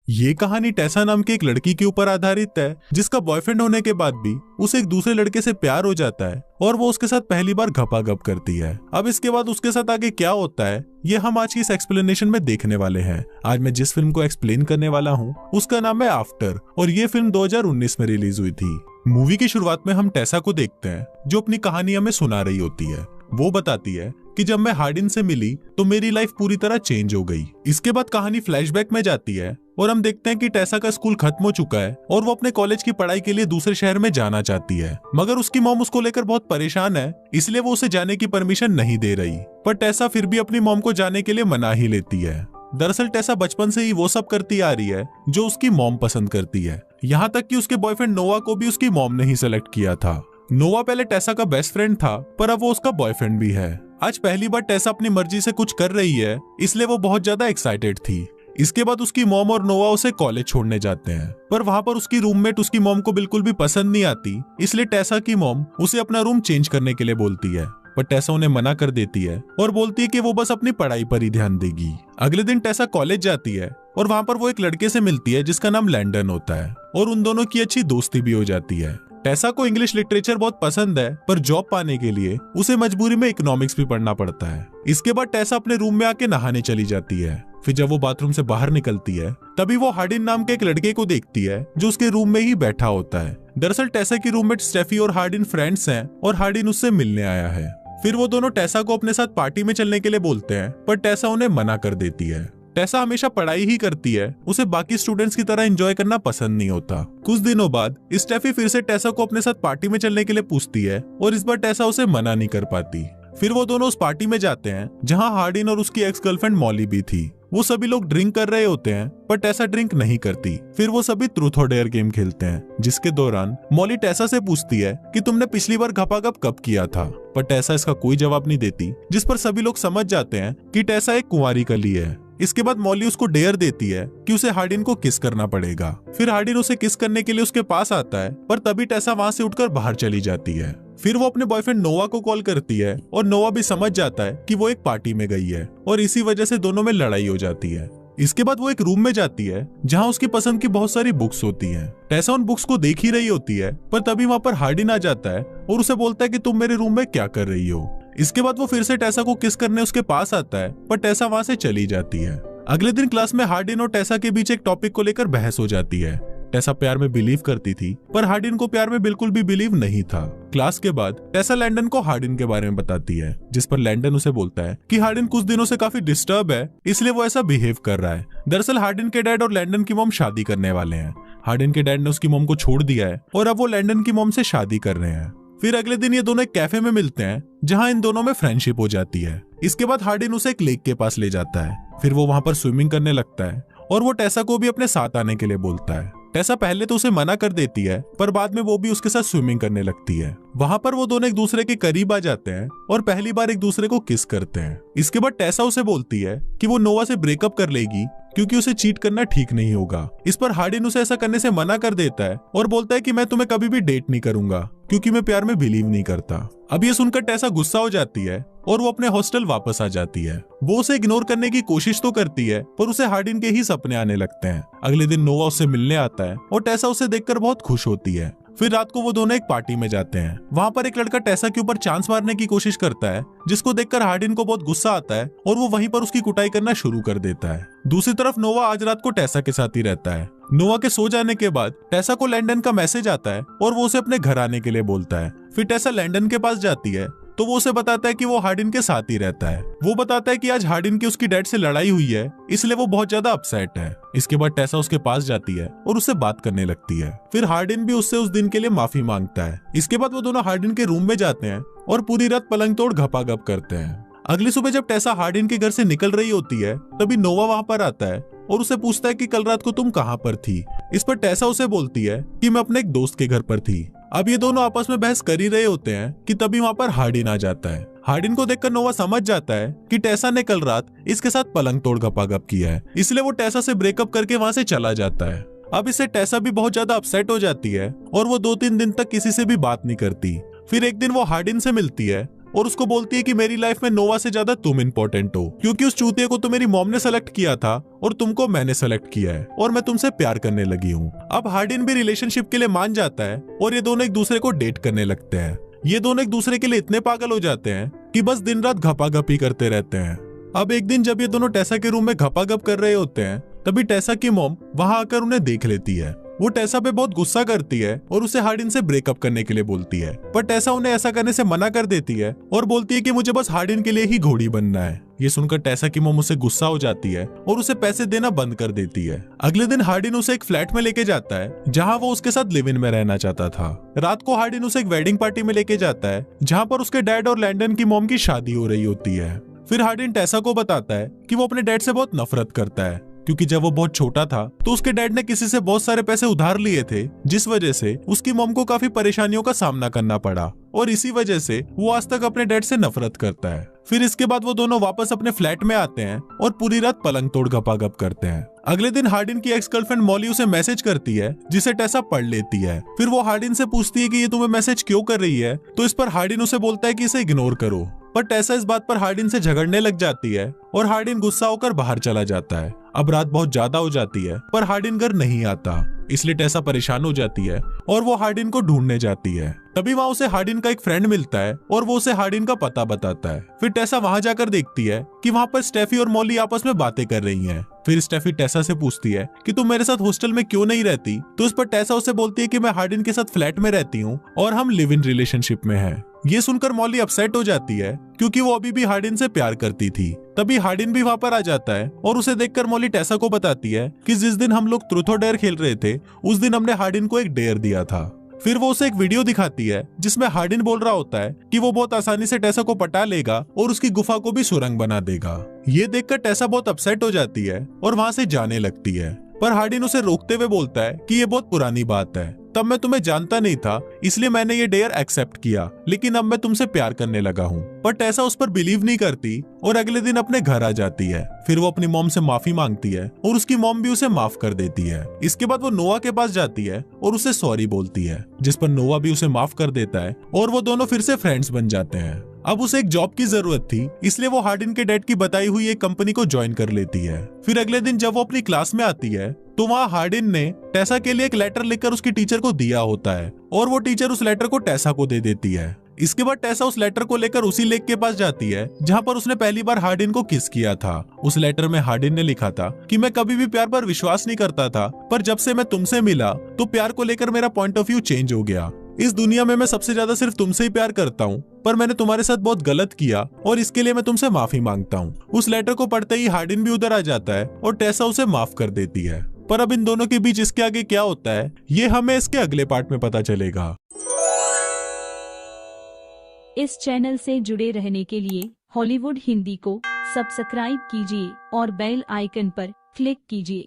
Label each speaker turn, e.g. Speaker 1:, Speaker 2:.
Speaker 1: ये कहानी टेसा नाम की एक लड़की के ऊपर आधारित है, जिसका बॉयफ्रेंड होने के बाद भी उसे एक दूसरे लड़के से प्यार हो जाता है और वो उसके साथ पहली बार घपाघप करती है। अब इसके बाद उसके साथ आगे क्या होता है ये हम आज की इस एक्सप्लेनेशन में देखने वाले हैं। आज मैं जिस फिल्म को एक्सप्लेन करने वाला हूँ उसका नाम है आफ्टर और ये फिल्म 2019 में रिलीज हुई थी। मूवी की शुरुआत में हम टेसा को देखते हैं जो अपनी कहानी हमें सुना रही होती है। वो बताती है कि जब मैं हार्डिन से मिली तो मेरी लाइफ पूरी तरह चेंज हो गई। इसके बाद कहानी फ्लैशबैक में जाती है और हम देखते हैं कि टेसा का स्कूल खत्म हो चुका है और वो अपने कॉलेज की पढ़ाई के लिए दूसरे शहर में जाना चाहती है, मगर उसकी मॉम उसको लेकर बहुत परेशान है, इसलिए वो उसे जाने की परमिशन नहीं दे रही। पर टेसा फिर भी अपनी मॉम को जाने के लिए मना ही लेती है। दरअसल टेसा बचपन से ही वो सब करती आ रही है जो उसकी मॉम पसंद करती है, यहाँ तक कि उसके बॉयफ्रेंड नोवा को भी उसकी मॉम ने ही सेलेक्ट किया था। नोवा पहले टेसा का बेस्ट फ्रेंड था पर अब वो उसका बॉयफ्रेंड भी है। आज पहली बार टेसा अपनी मर्जी से कुछ कर रही है, इसलिए वो बहुत ज्यादा एक्साइटेड थी। इसके बाद उसकी मॉम और नोवा उसे कॉलेज छोड़ने जाते हैं, पर वहां पर उसकी रूममेट उसकी मॉम को बिल्कुल भी पसंद नहीं आती, इसलिए टेसा की मॉम उसे अपना रूम चेंज करने के लिए बोलती है। पर टेसा उन्हें मना कर देती है और बोलती है कि वो बस अपनी पढ़ाई पर ही ध्यान देगी। अगले दिन टेसा कॉलेज जाती है और वहां पर वो एक लड़के से मिलती है जिसका नाम लैंडन होता है और उन दोनों की अच्छी दोस्ती भी हो जाती है। टेसा को इंग्लिश लिटरेचर बहुत पसंद है, पर जॉब पाने के लिए उसे मजबूरी में इकोनॉमिक्स भी पढ़ना पड़ता है। इसके बाद टेसा अपने रूम में आके नहाने चली जाती है। फिर जब वो बाथरूम से बाहर निकलती है तभी वो हार्डिन नाम के एक लड़के को देखती है जो उसके रूम में ही बैठा होता है। दरअसल टेसा की रूममेट स्टेफी और हार्डिन फ्रेंड्स हैं और हार्डिन उससे मिलने आया है। फिर वो दोनों टेसा को अपने साथ पार्टी में चलने के लिए बोलते हैं, पर टेसा उन्हें मना कर देती है। टेसा हमेशा पढ़ाई ही करती है, उसे बाकी स्टूडेंट्स की तरह एंजॉय करना पसंद नहीं होता। कुछ दिनों बाद स्टेफी फिर से टेसा को अपने साथ पार्टी में चलने के लिए पूछती है और इस बार टेसा उसे मना नहीं कर पाती। फिर वो दोनों उस पार्टी में जाते हैं जहां हार्डिन और उसकी एक्स गर्लफ्रेंड मॉली भी थी। वो सभी लोग ड्रिंक कर रहे होते हैं पर टेसा ड्रिंक नहीं करती। फिर वो सभी ट्रूथ और डेयर गेम खेलते हैं, जिसके दौरान मॉली टेसा से पूछती है कि तुमने पिछली बार घपाघप कब किया था, पर टेसा इसका कोई जवाब नहीं देती, जिस पर सभी लोग समझ जाते हैं कि टेसा एक कुंवारी कली है। इसके बाद मॉली उसको डेयर देती है कि उसे हार्डिन को किस करना पड़ेगा। फिर हार्डिन उसे किस करने के लिए उसके पास आता है, पर तभी टेसा वहां से उठकर बाहर चली जाती है। फिर वो अपने बॉयफ्रेंड नोवा को कॉल करती है और नोवा भी समझ जाता है कि वो एक पार्टी में गई है और इसी वजह से दोनों में लड़ाई हो जाती है। इसके बाद वो एक रूम में जाती है जहां उसकी पसंद की बहुत सारी बुक्स होती हैं। टेसा उन बुक्स को देख ही रही होती है, पर तभी वहां पर हार्डिन आ जाता है और उसे बोलता है कि तुम मेरे रूम में क्या कर रही हो। इसके बाद वो फिर से टेसा को किस करने उसके पास आता है, पर टेसा वहां से चली जाती है। अगले दिन क्लास में हार्डिन और टेसा के बीच एक टॉपिक को लेकर बहस हो जाती है। टेसा प्यार में बिलीव करती थी, पर हार्डिन को प्यार में बिल्कुल भी बिलीव नहीं था। क्लास के बाद टेसा लैंडन को हार्डिन के बारे में बताती है, जिस पर लैंडन उसे बोलता है कि हार्डिन कुछ दिनों से काफी डिस्टर्ब है, इसलिए वो ऐसा बिहेव कर रहा है। दरअसल हार्डिन के डैड और लैंडन की मॉम शादी करने वाले हैं। हार्डिन के डैड ने उसकी मॉम को छोड़ दिया है और अब वो लैंडन की मॉम से शादी कर रहे हैं। फिर अगले दिन ये दोनों एक कैफे में मिलते हैं जहां इन दोनों में फ्रेंडशिप हो जाती है। इसके बाद हार्डिन उसे एक लेक के पास ले जाता है। फिर वो वहां पर स्विमिंग करने लगता है और वो टेसा को भी अपने साथ आने के लिए बोलता है। टेसा पहले तो उसे मना कर देती है, पर बाद में वो भी उसके साथ स्विमिंग करने लगती है। वहां पर वो दोनों एक दूसरे के करीब आ जाते हैं और पहली बार एक दूसरे को किस करते हैं। इसके बाद टेसा उसे बोलती है कि वो नोवा से ब्रेकअप कर लेगी क्योंकि उसे चीट करना ठीक नहीं होगा। इस पर हार्डिन उसे ऐसा करने से मना कर देता है और बोलता है कि मैं तुम्हें कभी भी डेट नहीं करूंगा क्योंकि मैं प्यार में बिलीव नहीं करता। अब ये सुनकर टेसा गुस्सा हो जाती है और वो अपने हॉस्टल वापस आ जाती है। वो उसे इग्नोर करने की कोशिश तो करती है, पर उसे हार्डिन के ही सपने आने लगते हैं। अगले दिन नोवा उससे मिलने आता है और टेसा उसे देखकर बहुत खुश होती है। फिर रात को वो दोनों एक पार्टी में जाते हैं। वहां पर एक लड़का टेसा के ऊपर चांस मारने की कोशिश करता है, जिसको देखकर हार्डिन को बहुत गुस्सा आता है और वो वहीं पर उसकी कुटाई करना शुरू कर देता है। दूसरी तरफ नोवा आज रात को टेसा के साथ ही रहता है। नोवा के सो जाने के बाद टेसा को लैंडन का मैसेज आता है और वो उसे अपने घर आने के लिए बोलता है। फिर टेसा लैंडन के पास जाती है तो वो उसे बताता है कि वो हार्डिन के साथ ही रहता है। वो बताता है कि आज हार्डिन की उसकी डैड से लड़ाई हुई है, इसलिए वो बहुत ज्यादा अपसेट है। इसके बाद टेसा उसके पास जाती है और उससे बात करने लगती है। फिर हार्डिन भी उससे उस दिन के लिए माफी मांगता है। इसके बाद वो दोनों हार्डिन के रूम में जाते हैं और पूरी रात पलंग तोड़ घपाघप करते हैं। अगली सुबह जब टेसा हार्डिन के घर से निकल रही होती है तभी नोवा वहां पर आता है और उसे पूछता है कि कल रात को तुम कहां पर थी। इस पर टेसा उसे बोलती है कि मैं अपने एक दोस्त के घर पर थी। अब ये दोनों आपस में बहस कर ही रहे होते हैं कि तभी वहां पर हार्डिन आ जाता है। हार्डिन को देखकर नोवा समझ जाता है कि टेसा ने कल रात इसके साथ पलंग तोड़ घपाघप किया है, इसलिए वो टेसा से ब्रेकअप करके वहां से चला जाता है। अब इससे टेसा भी बहुत ज्यादा अपसेट हो जाती है और वो 2-3 दिन तक किसी से भी बात नहीं करती। फिर एक दिन वो हार्डिन से मिलती है और उसको बोलती है कि मेरी लाइफ में नोवा से ज्यादा तुम इम्पोर्टेंट हो, क्योंकि उस चूतिए को तो मेरी मॉम ने सेलेक्ट किया था और तुमको मैंने सेलेक्ट किया है और मैं तुमसे प्यार करने लगी हूँ। अब हार्डिन भी रिलेशनशिप के लिए मान जाता है और ये दोनों एक दूसरे को डेट करने लगते हैं। ये दोनों एक दूसरे के लिए इतने पागल हो जाते हैं कि बस दिन रात घपाघपी करते रहते हैं। अब एक दिन जब ये दोनों टेसा के रूम में घपाघप कर रहे होते हैं, तभी टेसा की मॉम वहां आकर उन्हें देख लेती है। वो टेसा पे बहुत गुस्सा करती है और उसे हार्डिन से ब्रेकअप करने के लिए बोलती है, पर टेसा उन्हें ऐसा करने से मना कर देती है और बोलती है कि मुझे बस हार्डिन के लिए ही घोड़ी बनना है। ये सुनकर टेसा की मॉम उससे गुस्सा हो जाती है और उसे पैसे देना बंद कर देती है। अगले दिन हार्डिन उसे एक फ्लैट में लेके जाता है जहाँ वो उसके साथ लिव इन में रहना चाहता था। रात को हार्डिन उसे एक वेडिंग पार्टी में लेके जाता है जहाँ पर उसके डैड और लैंडन की मॉम की शादी हो रही होती है। फिर हार्डिन टेसा को बताता है कि वो अपने डैड से बहुत नफरत करता है, क्योंकि जब वो बहुत छोटा था तो उसके डैड ने किसी से बहुत सारे पैसे उधार लिए थे, जिस वजह से उसकी मॉम को काफी परेशानियों का सामना करना पड़ा और इसी वजह से वो आज तक अपने डैड से नफरत करता है। फिर इसके बाद वो दोनों वापस अपने फ्लैट में आते हैं और पूरी रात पलंग तोड़ घपाघप करते हैं। अगले दिन हार्डिन की एक्स गर्लफ्रेंड मॉली उसे मैसेज करती है जिसे टेसा पढ़ लेती है। फिर वो हार्डिन से पूछती है कि ये तुम्हें मैसेज क्यों कर रही है, तो इस पर हार्डिन उसे बोलता है कि इसे इग्नोर करो, पर टेसा इस बात पर हार्डिन से झगड़ने लग जाती है और हार्डिन गुस्सा होकर बाहर चला जाता है। अब रात बहुत ज्यादा हो जाती है पर हार्डिन घर नहीं आता, इसलिए टेसा परेशान हो जाती है और वो हार्डिन को ढूंढने जाती है। तभी वहाँ उसे हार्डिन का एक फ्रेंड मिलता है और वो उसे हार्डिन का पता बताता है। फिर टेसा वहाँ जाकर देखती है कि वहाँ पर स्टेफी और मॉली आपस में बातें कर रही हैं। फिर स्टेफी टेसा से पूछती है कि तुम मेरे साथ हॉस्टल में क्यों नहीं रहती, तो इस पर टेसा उसे बोलती है कि मैं हार्डिन के साथ फ्लैट में रहती हूँ और हम लिव इन रिलेशनशिप में हैं। ये सुनकर मॉली अपसेट हो जाती है क्योंकि वो अभी भी हार्डिन से प्यार करती थी। तभी हार्डिन भी वहाँ पर आ जाता है और उसे देखकर मॉली टेसा को बताती है कि जिस दिन हम लोग ट्रूथ और डेयर खेल रहे थे उस दिन हमने हार्डिन को एक डेयर दिया था। फिर वो उसे एक वीडियो दिखाती है जिसमें हार्डिन बोल रहा होता है कि वो बहुत आसानी से टेसा को पटा लेगा और उसकी गुफा को भी सुरंग बना देगा। ये देखकर टेसा बहुत अपसेट हो जाती है और वहाँ से जाने लगती है, पर हार्डिन उसे रोकते हुए बोलता है कि ये बहुत पुरानी बात है, तब मैं तुम्हें जानता नहीं था इसलिए मैंने ये डेयर एक्सेप्ट किया, लेकिन अब मैं तुमसे प्यार करने लगा हूँ। पर टेसा उस पर बिलीव नहीं करती और अगले दिन अपने घर आ जाती है। फिर वो अपनी मॉम से माफी मांगती है और उसकी मॉम भी उसे माफ कर देती है। इसके बाद वो नोआ के पास जाती है और उसे सॉरी बोलती है, जिस पर नोआ भी उसे माफ कर देता है और वो दोनों फिर से फ्रेंड्स बन जाते हैं। अब उसे एक जॉब की जरूरत थी, इसलिए वो हार्डिन के डैड की बताई हुई एक कंपनी को ज्वाइन कर लेती है। फिर अगले दिन जब वो अपनी क्लास में आती है तो वहाँ हार्डिन ने टेसा के लिए एक लेटर लिखकर उसकी टीचर को दिया होता है और वो टीचर उस लेटर को टेसा को दे देती है। इसके बाद टेसा उस लेटर को लेकर उसी लेक के पास जाती है जहाँ पर उसने पहली बार हार्डिन को किस किया था। उस लेटर में हार्डिन ने लिखा था कि मैं कभी भी प्यार पर विश्वास नहीं करता था, पर जब से मैं तुमसे मिला तो प्यार को लेकर मेरा पॉइंट ऑफ व्यू चेंज हो गया। इस दुनिया में मैं सबसे ज्यादा सिर्फ तुमसे ही प्यार करता हूँ, पर मैंने तुम्हारे साथ बहुत गलत किया और इसके लिए मैं तुमसे माफी मांगता हूँ। उस लेटर को पढ़ते ही हार्डिन भी उधर आ जाता है और टेसा उसे माफ कर देती है। पर अब इन दोनों के बीच इसके आगे क्या होता है ये हमें इसके अगले पार्ट में पता चलेगा।
Speaker 2: इस चैनल से जुड़े रहने के लिए हॉलीवुड हिंदी को सब्सक्राइब कीजिए और बेल आइकन पर क्लिक कीजिए।